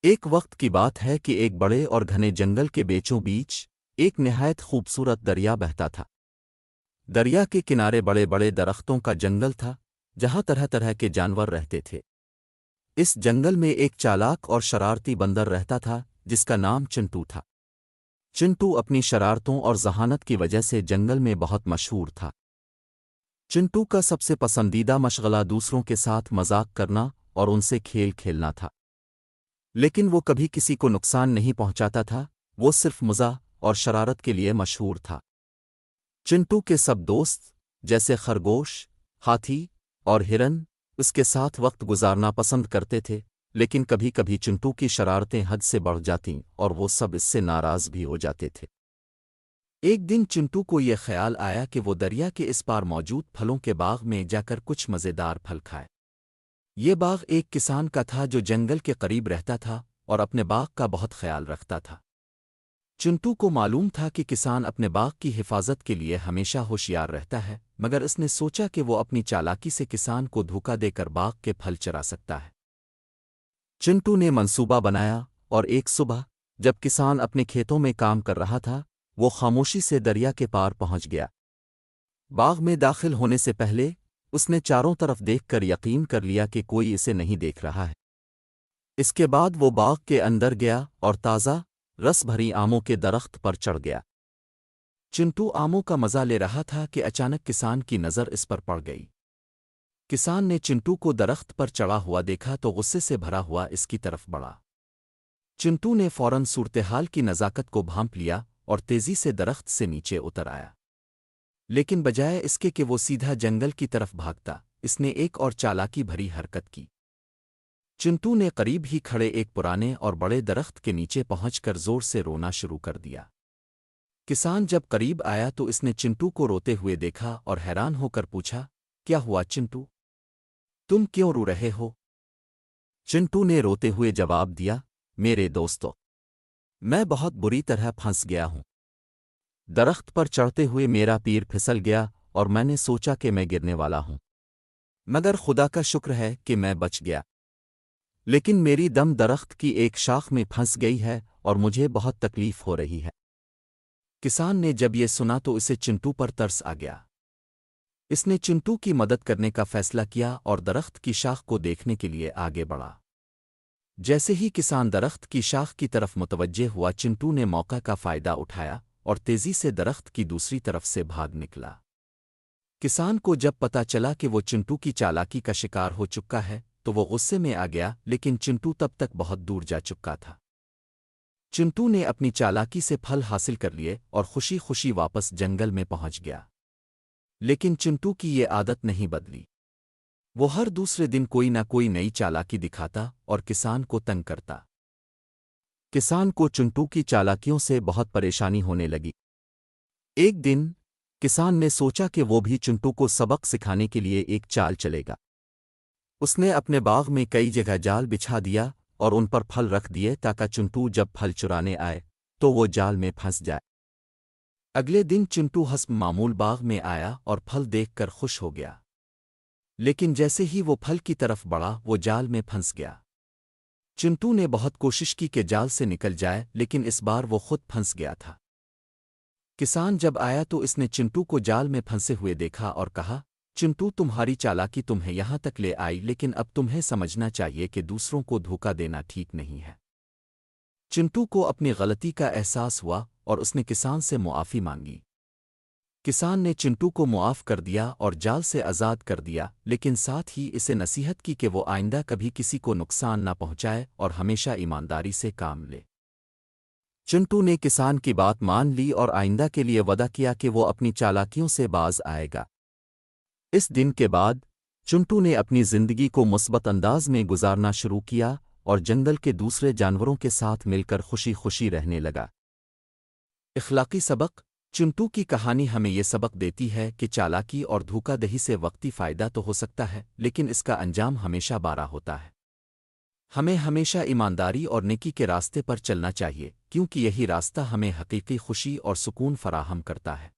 ایک وقت کی بات ہے کہ ایک بڑے اور گھنے جنگل کے بیچوں بیچ ایک نہایت خوبصورت دریا بہتا تھا۔ دریا کے کنارے بڑے بڑے درختوں کا جنگل تھا جہاں طرح طرح کے جانور رہتے تھے۔ اس جنگل میں ایک چالاک اور شرارتی بندر رہتا تھا جس کا نام چنٹو تھا۔ چنٹو اپنی شرارتوں اور ذہانت کی وجہ سے جنگل میں بہت مشہور تھا۔ چنٹو کا سب سے پسندیدہ مشغلہ دوسروں کے ساتھ مذاق کرنا اور ان سے کھیل کھیلنا تھا، لیکن وہ کبھی کسی کو نقصان نہیں پہنچاتا تھا، وہ صرف مزاح اور شرارت کے لیے مشہور تھا۔ چنٹو کے سب دوست جیسے خرگوش، ہاتھی اور ہرن اس کے ساتھ وقت گزارنا پسند کرتے تھے، لیکن کبھی کبھی چنٹو کی شرارتیں حد سے بڑھ جاتیں اور وہ سب اس سے ناراض بھی ہو جاتے تھے۔ ایک دن چنٹو کو یہ خیال آیا کہ وہ دریا کے اس پار موجود پھلوں کے باغ میں جا کر کچھ مزیدار پھل کھائے۔ یہ باغ ایک کسان کا تھا جو جنگل کے قریب رہتا تھا اور اپنے باغ کا بہت خیال رکھتا تھا۔ چنٹو کو معلوم تھا کہ کسان اپنے باغ کی حفاظت کے لیے ہمیشہ ہوشیار رہتا ہے، مگر اس نے سوچا کہ وہ اپنی چالاکی سے کسان کو دھوکہ دے کر باغ کے پھل چرا سکتا ہے۔ چنٹو نے منصوبہ بنایا اور ایک صبح جب کسان اپنے کھیتوں میں کام کر رہا تھا، وہ خاموشی سے دریا کے پار پہنچ گیا۔ باغ میں داخل ہونے سے پہلے اس نے چاروں طرف دیکھ کر یقین کر لیا کہ کوئی اسے نہیں دیکھ رہا ہے۔ اس کے بعد وہ باغ کے اندر گیا اور تازہ رس بھری آموں کے درخت پر چڑھ گیا۔ چنٹو آموں کا مزہ لے رہا تھا کہ اچانک کسان کی نظر اس پر پڑ گئی۔ کسان نے چنٹو کو درخت پر چڑھا ہوا دیکھا تو غصے سے بھرا ہوا اس کی طرف بڑھا۔ چنٹو نے فوراً صورتحال کی نزاکت کو بھانپ لیا اور تیزی سے درخت سے نیچے اتر آیا، لیکن بجائے اس کے کہ وہ سیدھا جنگل کی طرف بھاگتا، اس نے ایک اور چالاکی بھری حرکت کی۔ چنٹو نے قریب ہی کھڑے ایک پرانے اور بڑے درخت کے نیچے پہنچ کر زور سے رونا شروع کر دیا۔ کسان جب قریب آیا تو اس نے چنٹو کو روتے ہوئے دیکھا اور حیران ہو کر پوچھا، کیا ہوا چنٹو؟ تم کیوں رو رہے ہو؟ چنٹو نے روتے ہوئے جواب دیا، میرے دوستو، میں بہت بری طرح پھنس گیا ہوں۔ درخت پر چڑھتے ہوئے میرا پیر پھسل گیا اور میں نے سوچا کہ میں گرنے والا ہوں، مگر خدا کا شکر ہے کہ میں بچ گیا، لیکن میری دم درخت کی ایک شاخ میں پھنس گئی ہے اور مجھے بہت تکلیف ہو رہی ہے۔ کسان نے جب یہ سنا تو اسے چنٹو پر ترس آ گیا۔ اس نے چنٹو کی مدد کرنے کا فیصلہ کیا اور درخت کی شاخ کو دیکھنے کے لیے آگے بڑھا۔ جیسے ہی کسان درخت کی شاخ کی طرف متوجہ ہوا، چنٹو نے موقع کا فائدہ اٹھایا اور تیزی سے درخت کی دوسری طرف سے بھاگ نکلا۔ کسان کو جب پتا چلا کہ وہ چنٹو کی چالاکی کا شکار ہو چکا ہے تو وہ غصے میں آ گیا، لیکن چنٹو تب تک بہت دور جا چکا تھا۔ چنٹو نے اپنی چالاکی سے پھل حاصل کر لیے اور خوشی خوشی واپس جنگل میں پہنچ گیا، لیکن چنٹو کی یہ عادت نہیں بدلی۔ وہ ہر دوسرے دن کوئی نہ کوئی نئی چالاکی دکھاتا اور کسان کو تنگ کرتا۔ کسان کو چنٹو کی چالاکیوں سے بہت پریشانی ہونے لگی۔ ایک دن کسان نے سوچا کہ وہ بھی چنٹو کو سبق سکھانے کے لیے ایک چال چلے گا۔ اس نے اپنے باغ میں کئی جگہ جال بچھا دیا اور ان پر پھل رکھ دیے تاکہ چنٹو جب پھل چرانے آئے تو وہ جال میں پھنس جائے۔ اگلے دن چنٹو حسب معمول باغ میں آیا اور پھل دیکھ کر خوش ہو گیا، لیکن جیسے ہی وہ پھل کی طرف بڑھا وہ جال میں پھنس گیا۔ چنٹو نے بہت کوشش کی کہ جال سے نکل جائے، لیکن اس بار وہ خود پھنس گیا تھا۔ کسان جب آیا تو اس نے چنٹو کو جال میں پھنسے ہوئے دیکھا اور کہا، چنٹو، تمہاری چالاکی تمہیں یہاں تک لے آئی، لیکن اب تمہیں سمجھنا چاہیے کہ دوسروں کو دھوکہ دینا ٹھیک نہیں ہے۔ چنٹو کو اپنی غلطی کا احساس ہوا اور اس نے کسان سے معافی مانگی۔ کسان نے چنٹو کو معاف کر دیا اور جال سے آزاد کر دیا، لیکن ساتھ ہی اسے نصیحت کی کہ وہ آئندہ کبھی کسی کو نقصان نہ پہنچائے اور ہمیشہ ایمانداری سے کام لے۔ چنٹو نے کسان کی بات مان لی اور آئندہ کے لیے وعدہ کیا کہ وہ اپنی چالاکیوں سے باز آئے گا۔ اس دن کے بعد چنٹو نے اپنی زندگی کو مثبت انداز میں گزارنا شروع کیا اور جنگل کے دوسرے جانوروں کے ساتھ مل کر خوشی خوشی رہنے لگا۔ اخلاقی سبق: چنٹو کی کہانی ہمیں یہ سبق دیتی ہے کہ چالاکی اور دھوکہ دہی سے وقتی فائدہ تو ہو سکتا ہے، لیکن اس کا انجام ہمیشہ بارا ہوتا ہے۔ ہمیں ہمیشہ ایمانداری اور نیکی کے راستے پر چلنا چاہیے، کیونکہ یہی راستہ ہمیں حقیقی خوشی اور سکون فراہم کرتا ہے۔